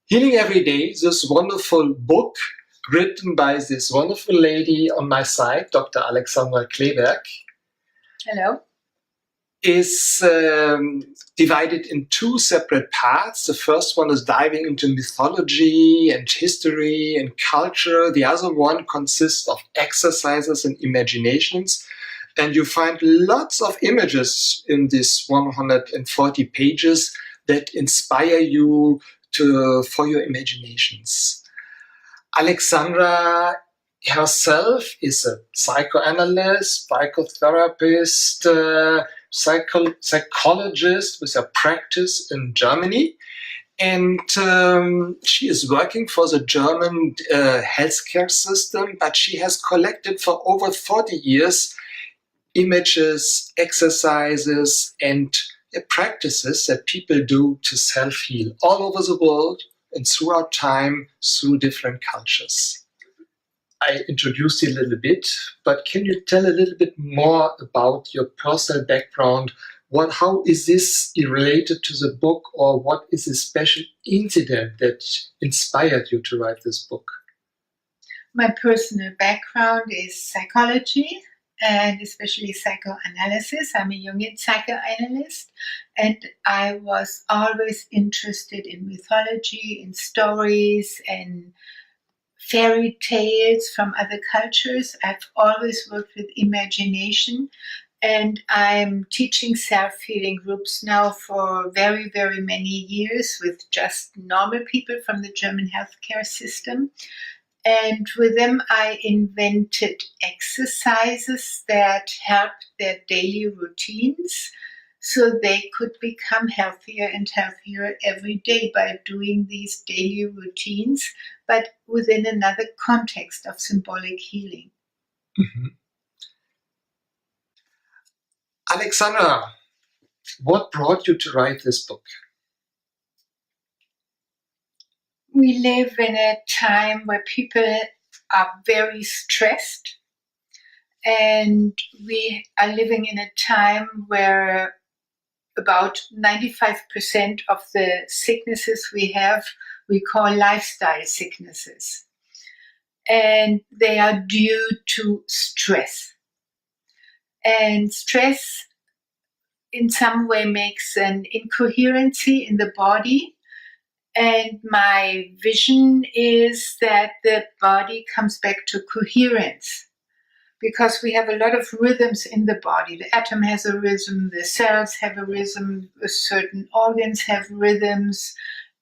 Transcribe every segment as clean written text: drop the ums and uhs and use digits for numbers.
Healing Every Day, this wonderful book written by this wonderful lady on my side, Dr. Alexandra Kleeberg. Hello. Is divided in two separate parts. The first one is diving into mythology and history and culture. The other one consists of exercises and imaginations. And you find lots of images in these 140 pages that inspire you for your imaginations. Alexandra herself is a psychoanalyst, psychotherapist, psychologist with a practice in Germany. And she is working for the German healthcare system, but she has collected for over 40 years images, exercises, and practices that people do to self-heal all over the world and throughout time through different cultures. I introduced you a little bit, but can you tell a little bit more about your personal background? How is this related to the book, or what is a special incident that inspired you to write this book? My personal background is psychology and especially psychoanalysis. I'm a Jungian psychoanalyst, and I was always interested in mythology, in stories, and fairy tales from other cultures. I've always worked with imagination, and I'm teaching self-healing groups now for very, very many years with just normal people from the German healthcare system. And with them, I invented exercises that helped their daily routines so they could become healthier and healthier every day by doing these daily routines, but within another context of symbolic healing. Mm-hmm. Alexandra, what brought you to write this book? We live in a time where people are very stressed, and we are living in a time where about 95% of the sicknesses we have, we call lifestyle sicknesses. And they are due to stress. And stress in some way makes an incoherency in the body. And my vision is that the body comes back to coherence, because we have a lot of rhythms in the body. The atom has a rhythm, the cells have a rhythm, certain organs have rhythms,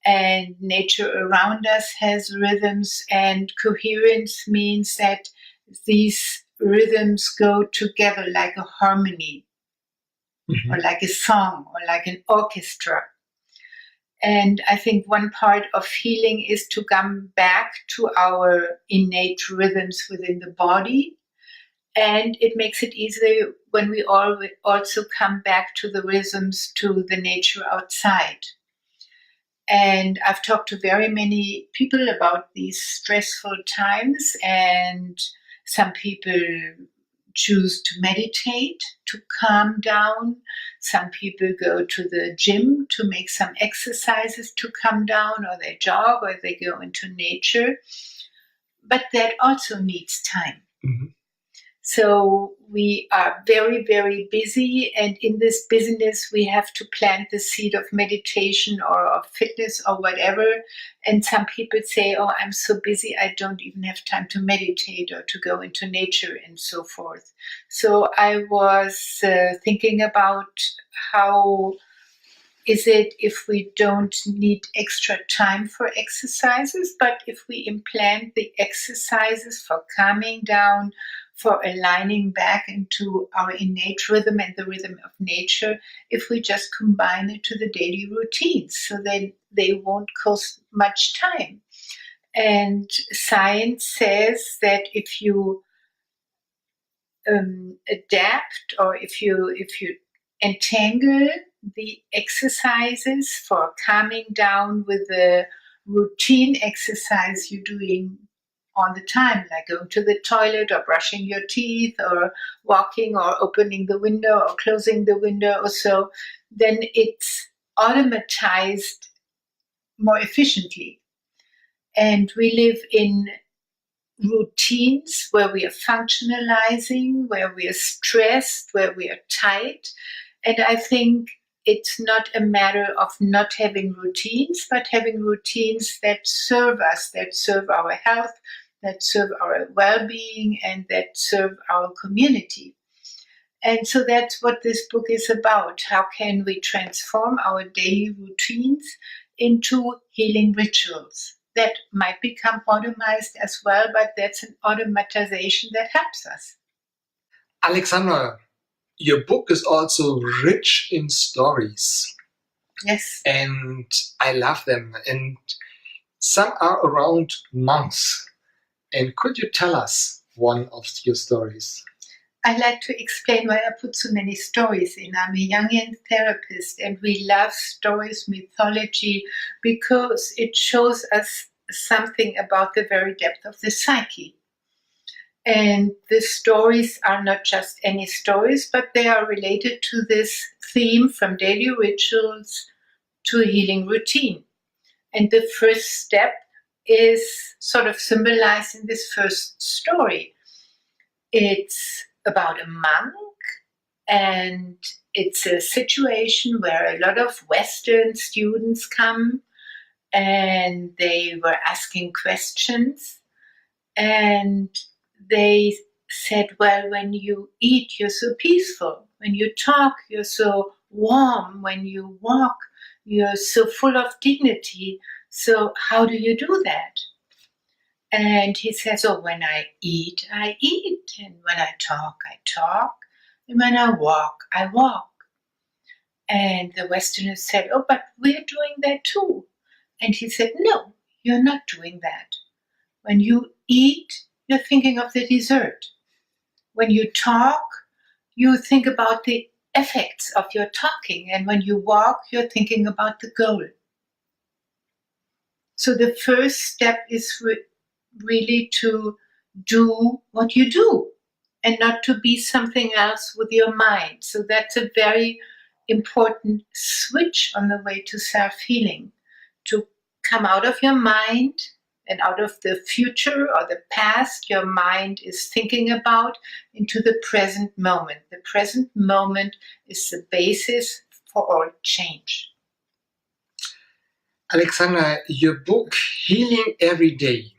and nature around us has rhythms. And coherence means that these rhythms go together like a harmony, mm-hmm. or like a song, or like an orchestra. And I think one part of healing is to come back to our innate rhythms within the body. And it makes it easier when we also come back to the rhythms, to the nature outside. And I've talked to very many people about these stressful times, and some people choose to meditate, to calm down. Some people go to the gym to make some exercises to calm down, or they jog, or they go into nature. But that also needs time. Mm-hmm. So we are very, very busy, and in this busyness we have to plant the seed of meditation or of fitness or whatever. And some people say, oh, I'm so busy, I don't even have time to meditate or to go into nature and so forth. So I was thinking about how is it if we don't need extra time for exercises, but if we implant the exercises for calming down, for aligning back into our innate rhythm and the rhythm of nature, if we just combine it to the daily routines, so then they won't cost much time. And science says that if you adapt, or if you entangle the exercises for calming down with the routine exercise you're doing all the time, like going to the toilet or brushing your teeth or walking or opening the window or closing the window or so, then it's automatized more efficiently. And we live in routines where we are functionalizing, where we are stressed, where we are tight. And I think it's not a matter of not having routines, but having routines that serve us, that serve our health, that serve our well-being, and that serve our community. And so that's what this book is about. How can we transform our daily routines into healing rituals that might become automized as well, but that's an automatization that helps us. Alexandra, your book is also rich in stories. Yes. And I love them. And some are around months. And could you tell us one of your stories? I like to explain why I put so many stories in. I'm a Jungian therapist, and we love stories, mythology, because it shows us something about the very depth of the psyche. And the stories are not just any stories, but they are related to this theme from daily rituals to a healing routine. And the first step is sort of symbolized in this first story. It's about a monk, and it's a situation where a lot of Western students come, and they were asking questions, and they said, well, when you eat, you're so peaceful. When you talk, you're so warm. When you walk, you're so full of dignity. So how do you do that? And he says, oh, when I eat, I eat. And when I talk, I talk. And when I walk, I walk. And the Westerners said, oh, but we're doing that too. And he said, no, you're not doing that. When you eat, you're thinking of the dessert. When you talk, you think about the effects of your talking. And when you walk, you're thinking about the goal. So the first step is really to do what you do and not to be something else with your mind. So that's a very important switch on the way to self-healing, to come out of your mind and out of the future or the past your mind is thinking about into the present moment. The present moment is the basis for all change. Alexandra, your book, Healing Every Day.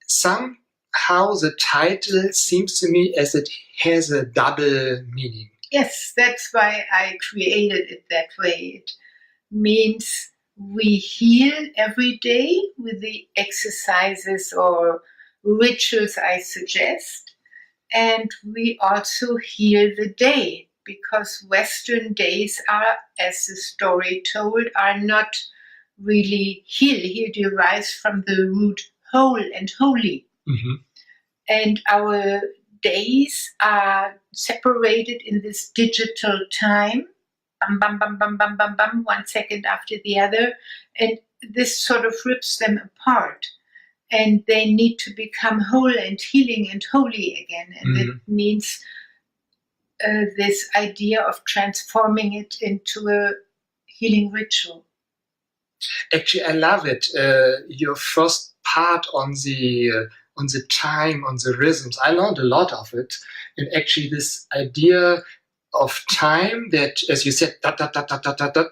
Somehow the title seems to me as it has a double meaning. Yes, that's why I created it that way. It means we heal every day with the exercises or rituals I suggest, and we also heal the day, because Western days are, as the story told, are not really heal. Heal derives from the root whole and holy. Mm-hmm. And our days are separated in this digital time, bam, bam, bam, bam, bam, bam, bam, 1 second after the other. And this sort of rips them apart. And they need to become whole and healing and holy again. And it means this idea of transforming it into a healing ritual. Actually, I love it. Your first part on the time, on the rhythms. I learned a lot of it. And actually this idea of time that, as you said,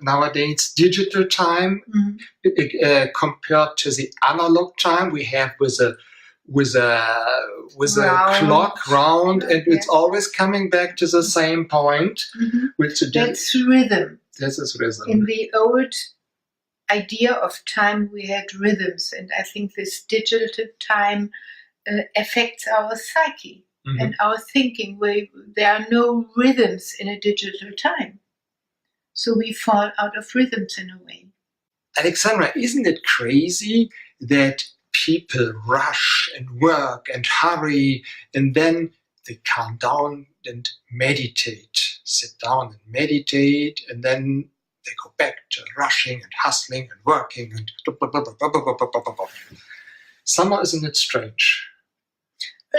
nowadays digital time compared to the analog time we have with a clock round, and it's always coming back to the same point. That's rhythm. This is rhythm. In the old idea of time, we had rhythms, and I think this digital time affects our psyche and our thinking. There are no rhythms in a digital time, so we fall out of rhythms in a way. Alexandra, isn't it crazy that people rush and work and hurry, and then they calm down and meditate, sit down and meditate, and then they go back to rushing and hustling and working and somehow, isn't it strange?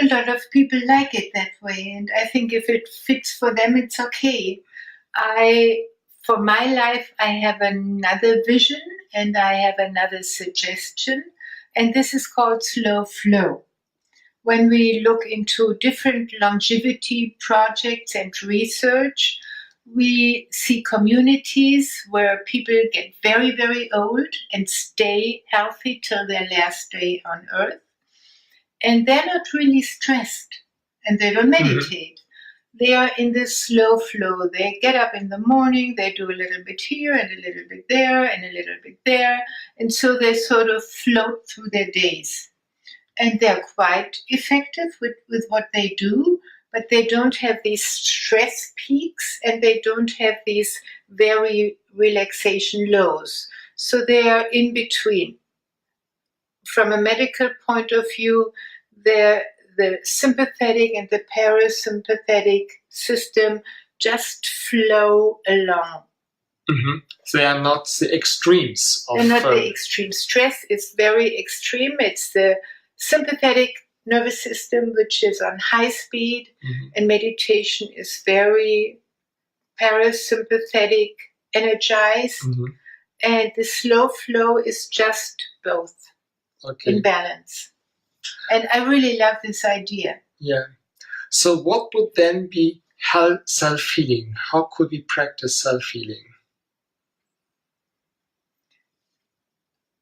A lot of people like it that way, and I think if it fits for them, it's okay. For my life, I have another vision and I have another suggestion, And this is called slow flow. When we look into different longevity projects and research, we see communities where people get very, very old and stay healthy till their last day on earth. And they're not really stressed and they don't meditate. They are in this slow flow. They get up in the morning, they do a little bit here and a little bit there and a little bit there. And so they sort of float through their days. And they're quite effective with what they do, but they don't have these stress peaks and they don't have these very relaxation lows. So they are in between. From a medical point of view, the sympathetic and the parasympathetic system just flow along. Mm-hmm. They are not the extremes. They're not the extreme. Stress is very extreme. It's the sympathetic nervous system, which is on high speed, and meditation is very parasympathetic, energized, and the slow flow is just both in balance. And I really love this idea. Yeah. So what would then be self-healing? How could we practice self-healing?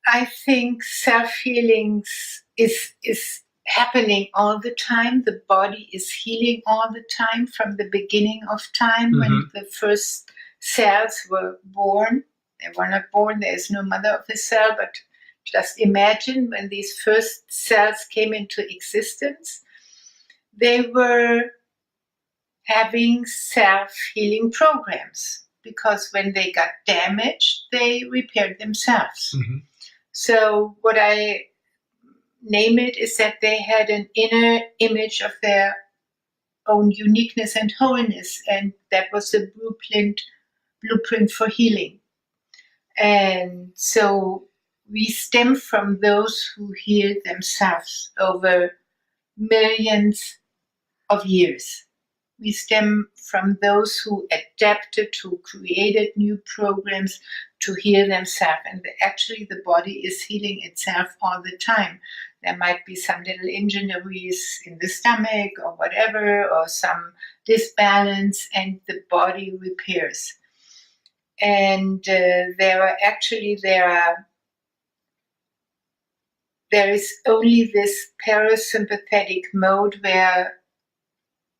I think self-healing is happening all the time. The body is healing all the time from the beginning of time when the first cells were born. They were not born, there is no mother of the cell, but just imagine when these first cells came into existence, they were having self-healing programs because when they got damaged, they repaired themselves. So what I name it is that they had an inner image of their own uniqueness and wholeness, and that was the blueprint for healing. And so we stem from those who healed themselves over millions of years. We stem from those who adapted, who created new programs to heal themselves. And actually the body is healing itself all the time. There might be some little injuries in the stomach or whatever, or some disbalance, and the body repairs. And there is only this parasympathetic mode where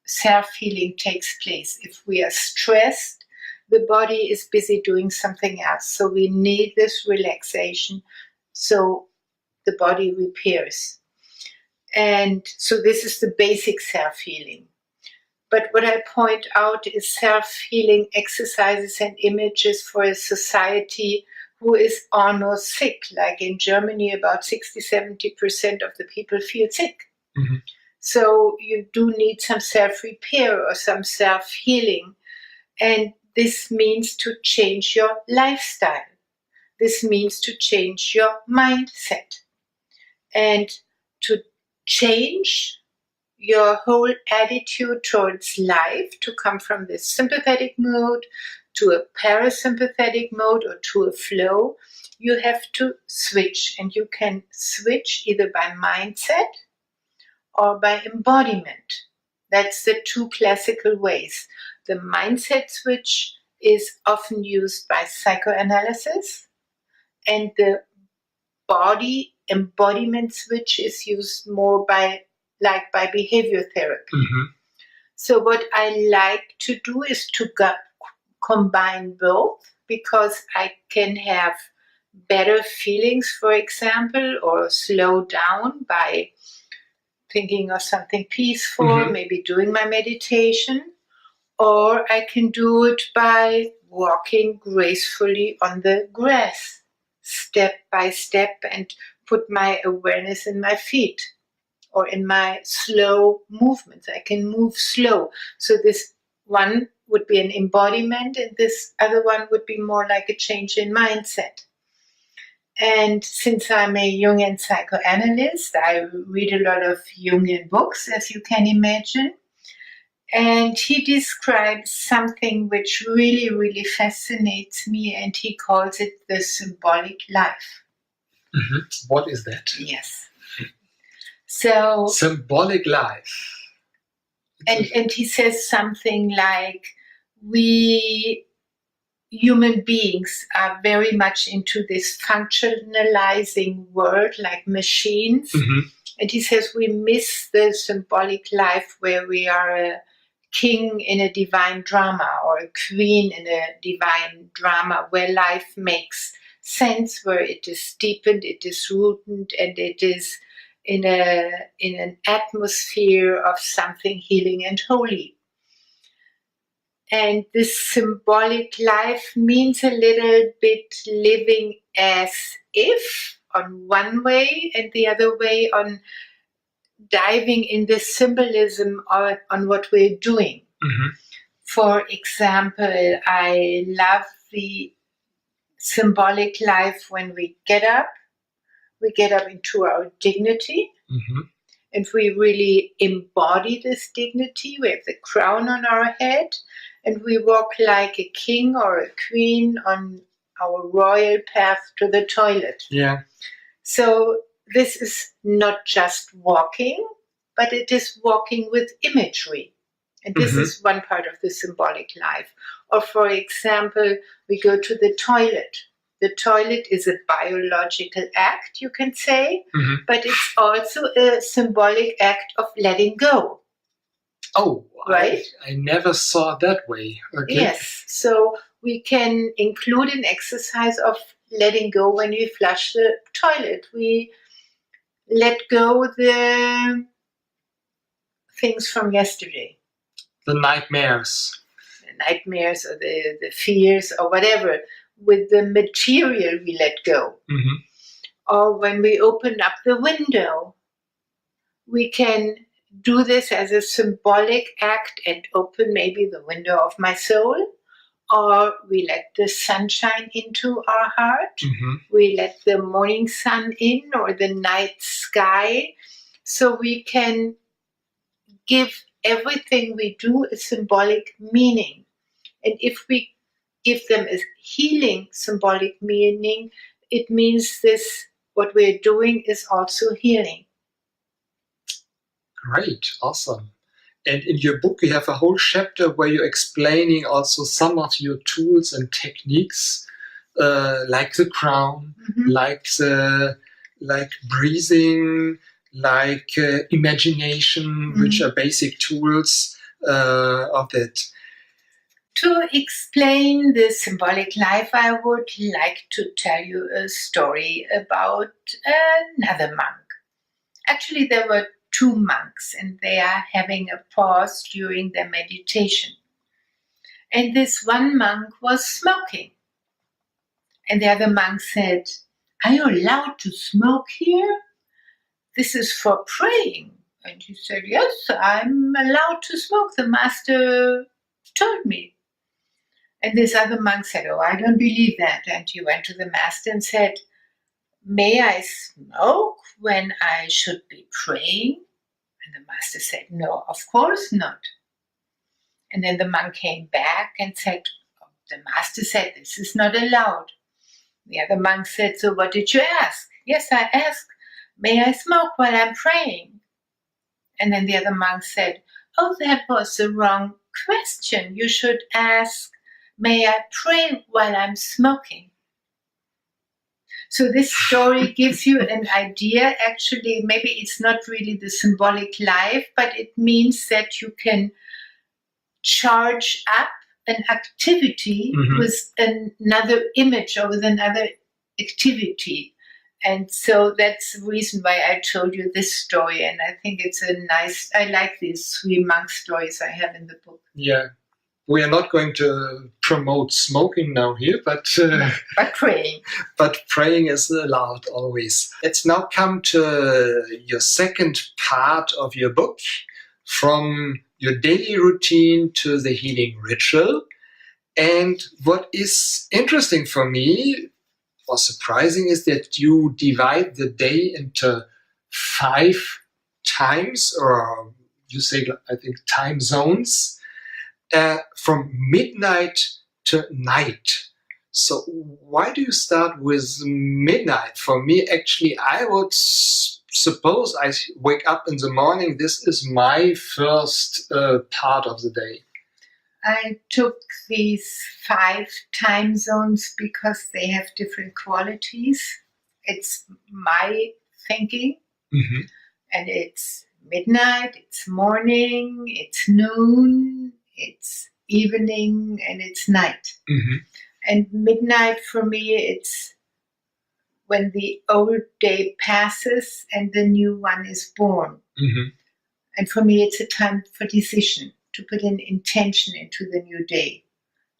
self-healing takes place. If we are stressed, the body is busy doing something else. So we need this relaxation so the body repairs. And so this is the basic self-healing. But what I point out is self-healing exercises and images for a society who is almost sick. Like in Germany, about 60-70% of the people feel sick. So you do need some self-repair or some self-healing. And this means to change your lifestyle. This means to change your mindset. And to change your whole attitude towards life, to come from this sympathetic mode to a parasympathetic mode or to a flow, you have to switch. And you can switch either by mindset or by embodiment. That's the two classical ways. The mindset switch is often used by psychoanalysis, and the body embodiment switch is used more by behavior therapy. So what I like to do is to combine both, because I can have better feelings, for example, or slow down by thinking of something peaceful, maybe doing my meditation, or I can do it by walking gracefully on the grass, step by step, and put my awareness in my feet or in my slow movements. I can move slow. So this one would be an embodiment, and this other one would be more like a change in mindset. And since I'm a Jungian psychoanalyst, I read a lot of Jungian books, as you can imagine. And he describes something which really, really fascinates me, and he calls it the symbolic life. What is that? Yes. So symbolic life. And he says something like, we human beings are very much into this functionalizing world like machines. And he says we miss the symbolic life where we are a king in a divine drama or a queen in a divine drama, where life makes sense, where it is deepened, it is rooted, and it is in an atmosphere of something healing and holy. And this symbolic life means a little bit living as if on one way, and the other way on diving in the symbolism on what we're doing. For example, I love the symbolic life when we get up into our dignity. And we really embody this dignity. We have the crown on our head, and we walk like a king or a queen on our royal path to the toilet. Yeah. So this is not just walking, but it is walking with imagery. And this is one part of the symbolic life. Or for example, we go to the toilet. The toilet is a biological act, you can say, but it's also a symbolic act of letting go. Oh, right? I never saw it that way. Okay. Yes, so we can include an exercise of letting go when we flush the toilet. We let go the things from yesterday. The nightmares. The nightmares or the fears or whatever. With the material we let go. Or when we open up the window, we can do this as a symbolic act and open maybe the window of my soul. Or we let the sunshine into our heart. We let the morning sun in or the night sky. So we can give everything we do a symbolic meaning. And if we give them a healing symbolic meaning, it means this, what we're doing is also healing. Great, awesome. And in your book, you have a whole chapter where you're explaining also some of your tools and techniques, like the crown, like breathing, like imagination, which are basic tools of that. To explain the symbolic life, I would like to tell you a story about another monk. Actually, there were two monks, and they are having a pause during their meditation. And this one monk was smoking. And the other monk said, "Are you allowed to smoke here? This is for praying." And he said, "Yes, I'm allowed to smoke. The master told me." And this other monk said, "Oh, I don't believe that." And he went to the master and said, "May I smoke when I should be praying?" And the master said, "No, of course not." And then the monk came back and said, "Oh, the master said this is not allowed." The other monk said, "So what did you ask?" "Yes, I asked, may I smoke while I'm praying?" And then the other monk said, "Oh, that was the wrong question. You should ask, may I pray while I'm smoking?" So this story gives you an idea. Actually, maybe it's not really the symbolic life, but it means that you can charge up an activity with another image or with another activity. And so that's the reason why I told you this story. And I think it's I like these three monk stories I have in the book. Yeah. We are not going to promote smoking now here, but praying. But praying is allowed always. Let's now come to your second part of your book, from your daily routine to the healing ritual. And what is interesting for me, or surprising, is that you divide the day into 5 times, or you say, I think, time zones. From midnight to night. So why do you start with midnight? For me, actually, I would suppose I wake up in the morning. This is my first part of the day. I took these 5 time zones because they have different qualities. It's my thinking, Mm-hmm. and it's midnight, it's morning, it's noon, it's evening, and it's night. Mm-hmm. And midnight for me, it's when the old day passes and the new one is born. Mm-hmm. And for me, it's a time for decision, to put an intention into the new day.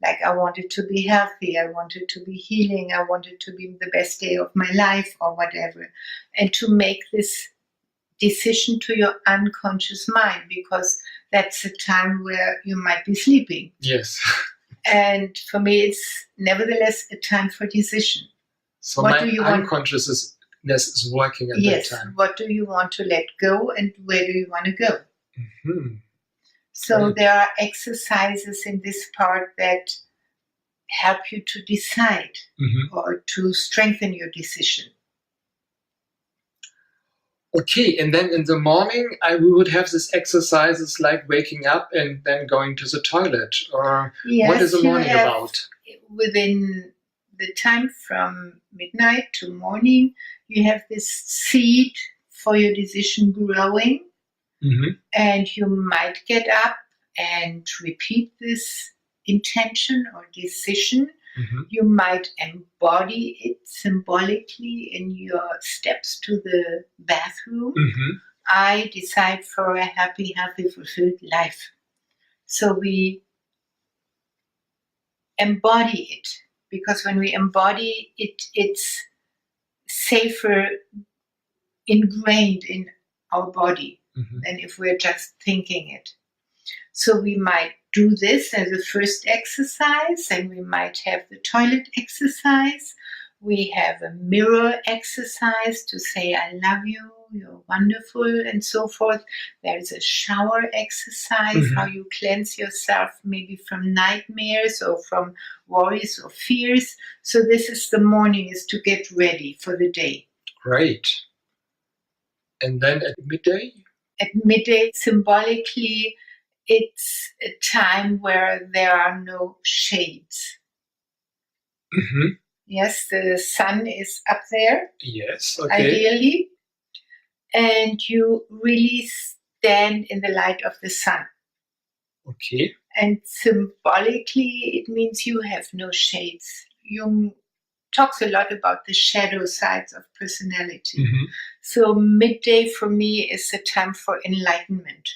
Like, I want it to be healthy, I want it to be healing, I want it to be the best day of my life or whatever. And to make this decision to your unconscious mind, because that's a time where you might be sleeping. Yes. And for me, it's nevertheless a time for decision. So What my do you want? unconsciousness is working at Yes. that time. What do you want to let go, and where do you want to go? Mm-hmm. So Right. there are exercises in this part that help you to decide Mm-hmm. or to strengthen your decision. Okay, and then in the morning, we would have these exercises like waking up and then going to the toilet. Or Yes, what is the you morning have- about? Within the time from midnight to morning, you have this seed for your decision growing, Mm-hmm. and you might get up and repeat this intention or decision. Mm-hmm. You might embody it symbolically in your steps to the bathroom. Mm-hmm. I decide for a happy, healthy, fulfilled life. So we embody it, because when we embody it, it's safer ingrained in our body Mm-hmm. than if we're just thinking it. So we might do this as a first exercise, and we might have the toilet exercise. We have a mirror exercise to say, I love you, you're wonderful, and so forth. There's a shower exercise, Mhm. how you cleanse yourself maybe from nightmares or from worries or fears. So this is the morning, is to get ready for the day. Great. And then at midday? At midday, symbolically, it's a time where there are no shades. Mm-hmm. Yes, the sun is up there, Yes, okay. ideally, and you really stand in the light of the sun. Okay. And symbolically, it means you have no shades. Jung talks a lot about the shadow sides of personality. Mm-hmm. So midday for me is a time for enlightenment.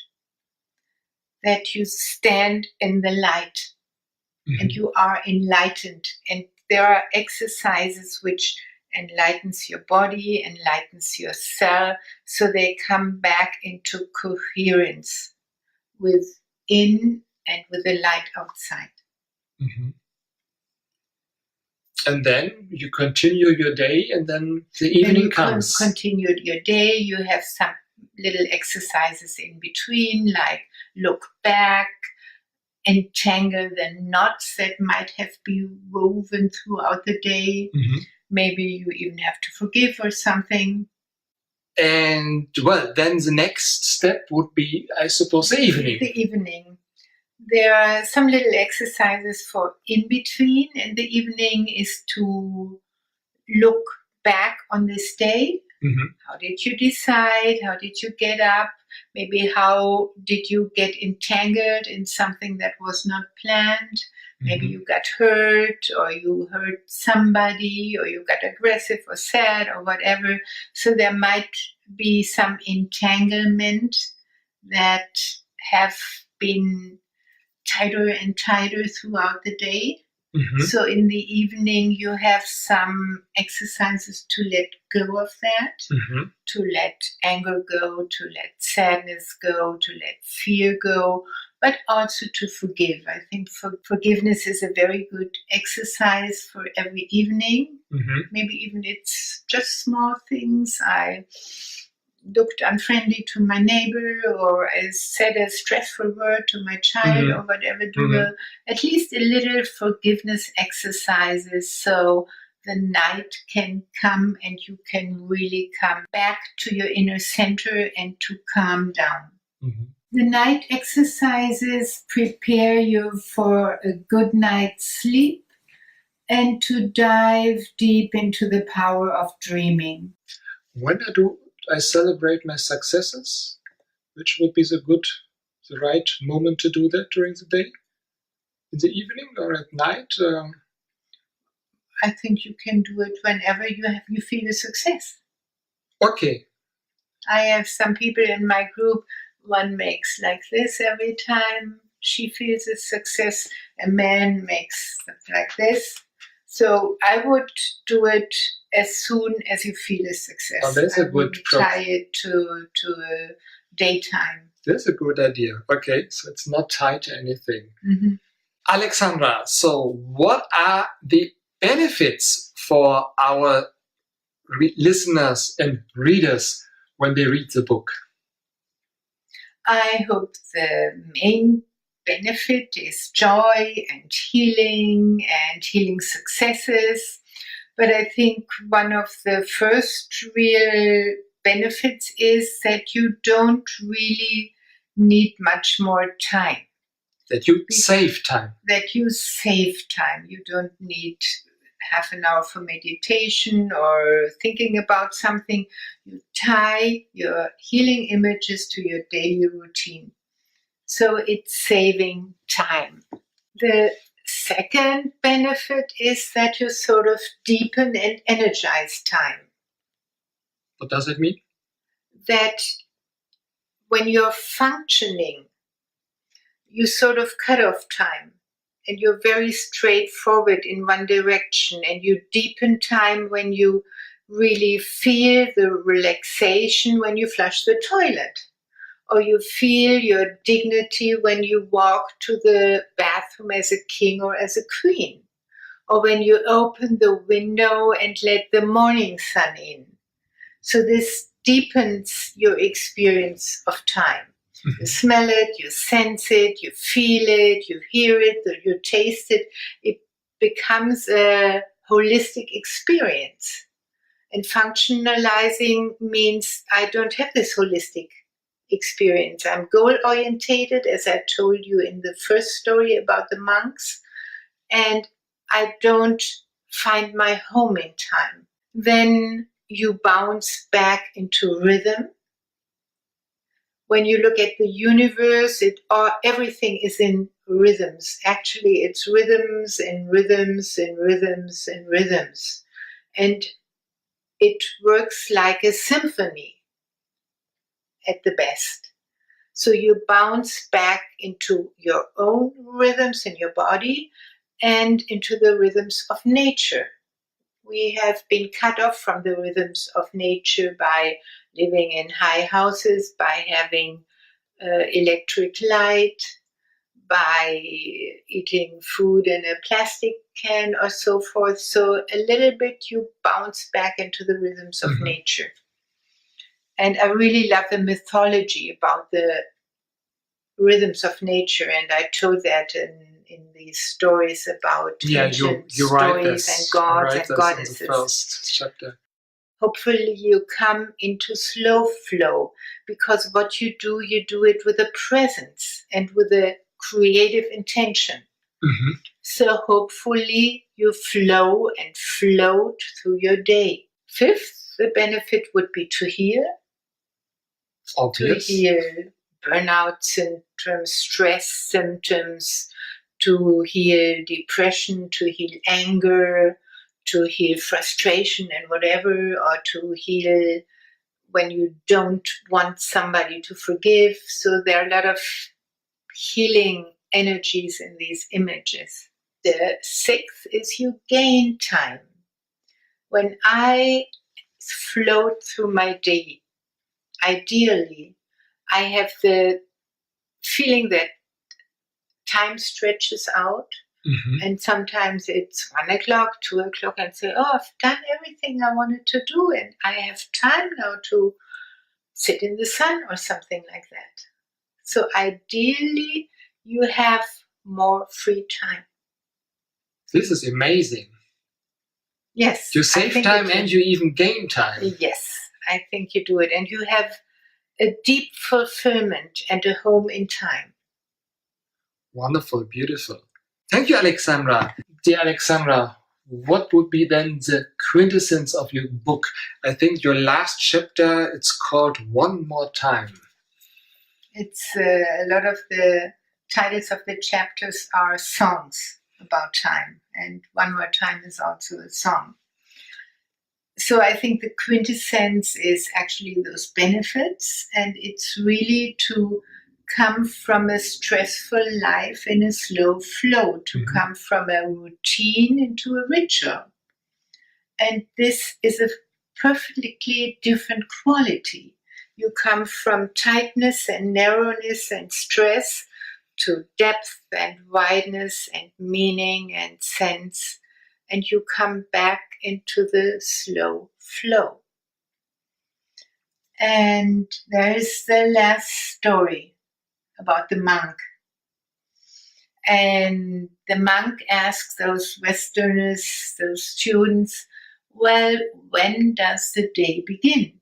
That you stand in the light, Mm-hmm. and you are enlightened. And there are exercises which enlightens your body, enlightens your cell, so they come back into coherence within and with the light outside. Mm-hmm. And then you continue your day, and then the Then evening you comes. continued your day. You have some little exercises in between, like look back, entangle the knots that might have been woven throughout the day. Mm-hmm. Maybe you even have to forgive or something. And well, then the next step would be, I suppose, the evening. The evening. There are some little exercises for in between, and the evening is to look back on this day. Mm-hmm. How did you decide? How did you get up? Maybe how did you get entangled in something that was not planned? Maybe you got hurt, or you hurt somebody, or you got aggressive or sad or whatever. So there might be some entanglement that have been tighter and tighter throughout the day. Mm-hmm. So in the evening, you have some exercises to let go of that, Mm-hmm. to let anger go, to let sadness go, to let fear go, but also to forgive. I think forgiveness is a very good exercise for every evening. Mm-hmm. Maybe even it's just small things. I looked unfriendly to my neighbor, or I said a stressful word to my child, or whatever, at least a little forgiveness exercises, so the night can come and you can really come back to your inner center and to calm down. The night exercises prepare you for a good night's sleep and to dive deep into the power of dreaming. When do I celebrate my successes? Which would be the right moment to do that during the day? In the evening or at night? I think you can do it whenever you feel a success. Okay. I have some people in my group, one makes like this every time she feels a success. A man makes like this. So I would do it as soon as you feel a success. Oh, that's a good tie it to a daytime. That's a good idea. Okay, so it's not tied to anything. Alexandra, so what are the benefits for our listeners and readers when they read the book? I hope the main benefit is joy and healing successes. But I think one of the first real benefits is that you don't really need much more time. That you save time. You don't need half an hour for meditation or thinking about something. You tie your healing images to your daily routine. So it's saving time. The second benefit is that you sort of deepen and energize time. What does it mean? That when you're functioning, you sort of cut off time and you're very straightforward in one direction, and you deepen time when you really feel the relaxation when you flush the toilet, or you feel your dignity when you walk to the bathroom as a king or as a queen, or when you open the window and let the morning sun in. So this deepens your experience of time. You smell it, you sense it, you feel it, you hear it, you taste it. It becomes a holistic experience. And functionalizing means I don't have this holistic experience. I'm goal-orientated, as I told you in the first story about the monks, and I don't find my home in time. Then you bounce back into rhythm. When you look at the universe, everything is in rhythms. Actually, it's rhythms and rhythms and rhythms and rhythms. And it works like a symphony at the best. So you bounce back into your own rhythms in your body and into the rhythms of nature. We have been cut off from the rhythms of nature by living in high houses, by having electric light, by eating food in a plastic can or so forth. So a little bit you bounce back into the rhythms of nature. And I really love the mythology about the rhythms of nature, and I told that in these stories about ancient stories and gods and goddesses. In the first chapter. Hopefully you come into slow flow, because what you do it with a presence and with a creative intention. So hopefully you flow and float through your day. Fifth, the benefit would be to heal. Obvious. To heal burnout symptoms, stress symptoms, to heal depression, to heal anger, to heal frustration and whatever, or to heal when you don't want somebody to forgive. So there are a lot of healing energies in these images. The sixth is you gain time. When I float through my day, ideally, I have the feeling that time stretches out, and sometimes it's 1 o'clock, 2 o'clock, and say, oh, I've done everything I wanted to do, and I have time now to sit in the sun or something like that. So ideally, you have more free time. This is amazing. Yes. You save time and you even gain time. Yes, I think you do it. And you have a deep fulfillment and a home in time. Wonderful, beautiful. Thank you, Alexandra. Dear Alexandra, what would be then the quintessence of your book? I think your last chapter, it's called One More Time. It's a lot of the titles of the chapters are songs about time, and One More Time is also a song. So I think the quintessence is actually those benefits, and it's really to come from a stressful life in a slow flow, to come from a routine into a ritual. And this is a perfectly different quality. You come from tightness and narrowness and stress to depth and wideness and meaning and sense, and you come back into the slow flow. And there is the last story about the monk. And the monk asks those Westerners, those students, well, when does the day begin?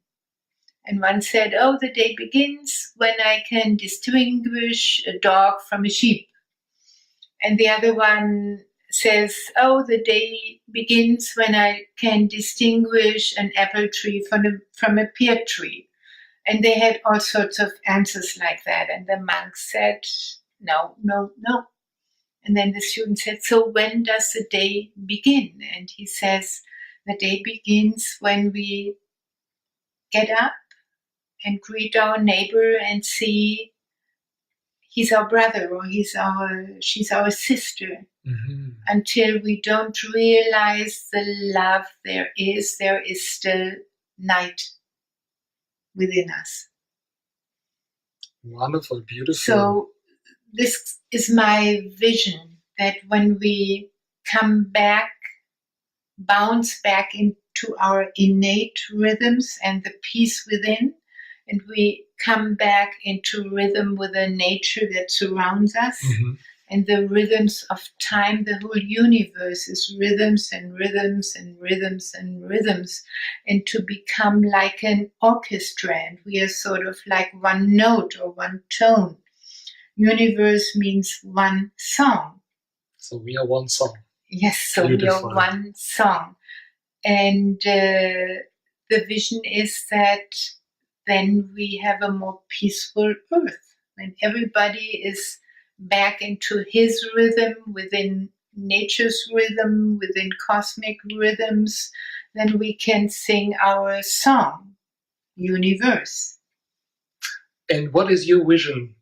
And one said, oh, the day begins when I can distinguish a dog from a sheep. And the other one says, oh, the day begins when I can distinguish an apple tree from a pear tree. And they had all sorts of answers like that. And the monk said, no, no, no. And then the student said, so when does the day begin? And he says, the day begins when we get up and greet our neighbor and see he's our brother or she's our sister. Until we don't realize the love there is still night within us. Wonderful, beautiful. So this is my vision, that when we come back, bounce back into our innate rhythms and the peace within, and we come back into rhythm with the nature that surrounds us, and the rhythms of time. The whole universe is rhythms and rhythms and rhythms and rhythms, and to become like an orchestra, and we are sort of like one note or one tone. Universe means one song. So we are one song. Yes, so beautiful. We are one song. And the vision is that then we have a more peaceful earth. When everybody is back into his rhythm, within nature's rhythm, within cosmic rhythms, then we can sing our song, Universe. And what is your vision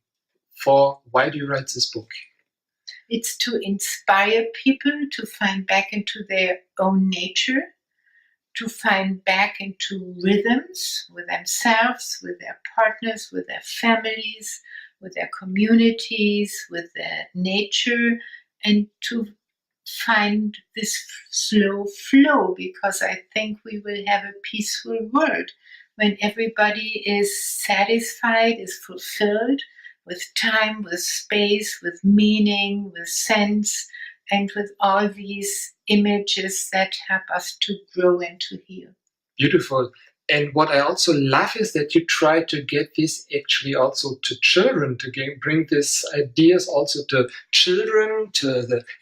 for why do you write this book? It's to inspire people to find back into their own nature, to find back into rhythms with themselves, with their partners, with their families, with their communities, with their nature, and to find this slow flow, because I think we will have a peaceful world when everybody is satisfied, is fulfilled, with time, with space, with meaning, with sense, and with all these images that help us to grow and to heal. Beautiful. And what I also love is that you try to get this actually also to children, to bring these ideas also to children,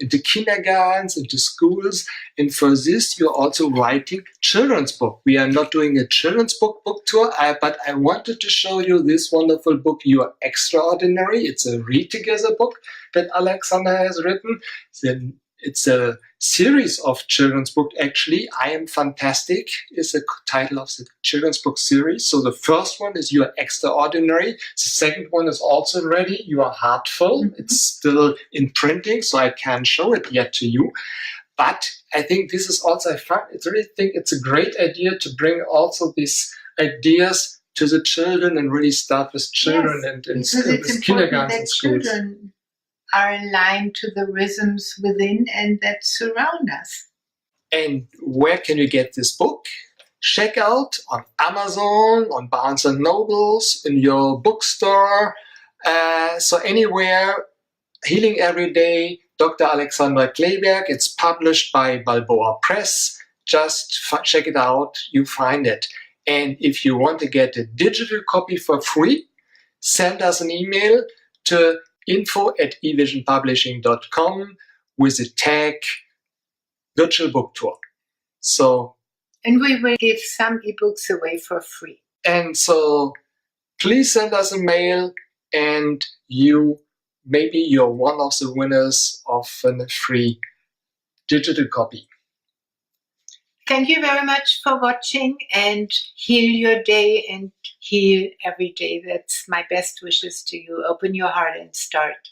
into kindergartens, into schools. And for this, you're also writing children's book. We are not doing a children's book tour, but I wanted to show you this wonderful book, You Are Extraordinary. It's a read-together book that Alexandra has written. It's a series of children's book, actually. I Am Fantastic is the title of the children's book series. So the first one is You Are Extraordinary. The second one is also ready, You Are Heartful. It's still in printing, so I can't show it yet to you. But I think this is also fun. I really think it's a great idea to bring also these ideas to the children and really start with children, yes, and with kindergartens and schools. Children are aligned to the rhythms within and that surround us. And where can you get this book? check out on Amazon, on Barnes & Nobles, in your bookstore, so anywhere, Healing Every Day, Dr. Alexandra Kleeberg. It's published by Balboa Press. Just check it out, you find it. And if you want to get a digital copy for free, send us an email to info@evisionpublishing.com with the tag Virtual Book Tour. And we will give some ebooks away for free. And so please send us a mail, and maybe you're one of the winners of a free digital copy. Thank you very much for watching, and heal your day and heal every day. That's my best wishes to you. Open your heart and start.